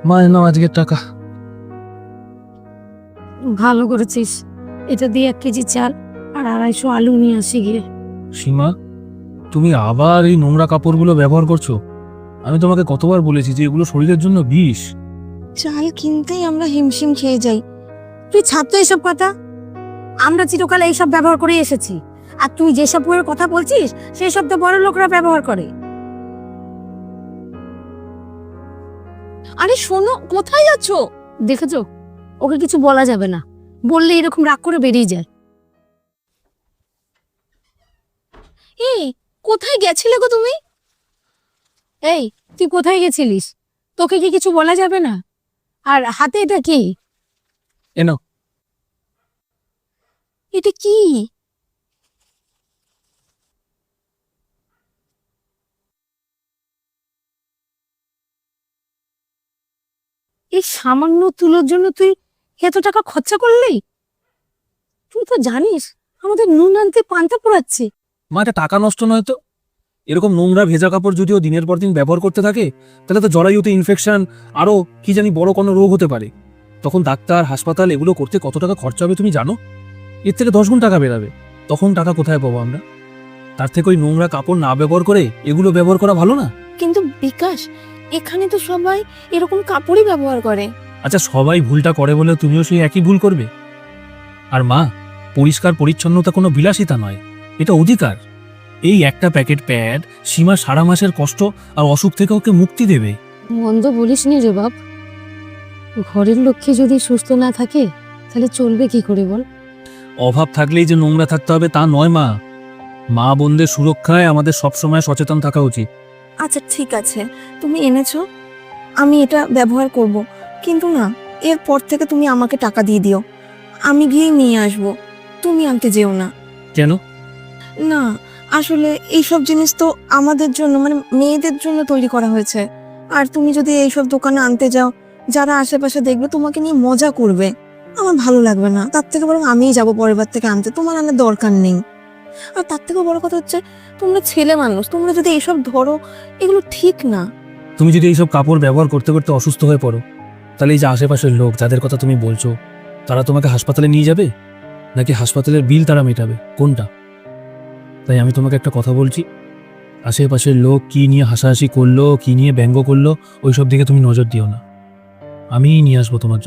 মা নাও আজকের টাকা। ভালো করেছিস, এটা দিয়ে 1 কেজি চাল আর 250 আলু নিয়ে আসি গিয়ে। সীমা, তুমি আবার এই নোংরা কাপড়গুলো ব্যবহার করছো। আমি তোমাকে কতবার বলেছি যে এগুলো শরীরের জন্য বিষ। চাল কিনতেই আমরা হিমশিম খেয়ে যাই। তুই ছাড় তো এইসব কথা। আমরা চিরকাল এইসব ব্যবহার করে এসেছি, আর তুই যেসব বইয়ের কথা বলছিস সেই সব তো বড় লোকরা ব্যবহার করে। আরে শোনো, কোথায় যাচ্ছ? দেখেছো, ওকে কিছু বলা যাবে না, বললে এরকম রাগ করে বেরিয়ে যায়। এই কোথায় গেছিলে গো তুমি? এই, তুই কোথায় গেছিলিস? তোকে কি কিছু বলা যাবে না? আর হাতে এটা কি? এনো, এটা কি? এই সামান্য তুলোর জন্য তুই এত টাকা খরচা করলি? তুই তো জানিস আমাদের নুন আনতে পান্তা পোড়াচ্ছে। মা এটা টাকা নষ্ট নয় তো? এরকম নোংরা ভেজা কাপড় যদিও দিনের পর দিন ব্যবহার করতে থাকে, তাহলে তো জরায়ুতে ইনফেকশন, আরো কি জানি বড় কোনো রোগ হতে পারে। তখন ডাক্তার, হাসপাতাল এগুলো করতে কত টাকা খরচা হবে তুমি জানো? এর থেকে 10 গুণ টাকা বেরাবে। তখন টাকা কোথায় পাবো আমরা? তার থেকে ওই নোংরা কাপড় না ব্যবহার করে এগুলো ব্যবহার করা ভালো না? কিন্তু বিকাশ, এখানে তো সবাই এরকম কাপড়ই ব্যবহার করে। আচ্ছা, সবাই ভুলটা করে বলে তুমিও সেই একই ভুল করবে? আর মা, পরিষ্কার পরিচ্ছন্নতা কোনো বিলাসিতা নয়, এটা অধিকার। এই একটা প্যাকেট প্যাড সীমা সারা মাসের কষ্ট আর অসুখ থেকে ওকে মুক্তি দেবে। মন্দ বলিস নি রে বাপ। ঘরের লক্ষ্মী যদি সুস্থ না থাকে তাহলে চলবে কি করে বল? অভাব থাকলেই যে নোংরা থাকতে হবে তা নয় মা। মা বোনদের সুরক্ষায় আমাদের সবসময় সচেতন থাকা উচিত। আচ্ছা ঠিক আছে, তুমি এনেছো, আমি এটা ব্যবহার করব, কিন্তু না, এরপর থেকে তুমি আমাকে টাকা দিয়ে দিও, আমি গিয়ে নিয়ে আসবো, তুমি আনতে যেও না। কেন? না, আসলে এইসব জিনিস তো আমাদের জন্য, মানে মেয়েদের জন্য তৈরি করা হয়েছে। আর তুমি যদি এইসব দোকানে আনতে যাও, যারা আশেপাশে দেখবে তোমাকে নিয়ে মজা করবে, আমার ভালো লাগবে না। তার থেকে বরং আমিই যাবো পরের বার থেকে আনতে, তোমার আনার দরকার নেই। আর তার থেকেও বড় কথা হচ্ছে, তোমরা ছেলে মানুষ, তোমরা যদি এইসব ধরো, এগুলো ঠিক না। তুমি যদি এইসব কাপড় ব্যবহার করতে করতে অসুস্থ হয়ে পড়ো, তাহলে এই যে আশেপাশের লোক যাদের কথা তুমি বলছো, তারা তোমাকে হাসপাতালে নিয়ে যাবে নাকি হাসপাতালের বিল তারা মেটাবে? কোনটা? তাই আমি তোমাকে একটা কথা বলছি, আশেপাশের লোক কি নিয়ে হাসাহাসি করলো, কি নিয়ে ব্যঙ্গ করলো, ওইসব দিকে তুমি নজর দিও না। আমিই নিয়ে আসবো তোমার জন্য।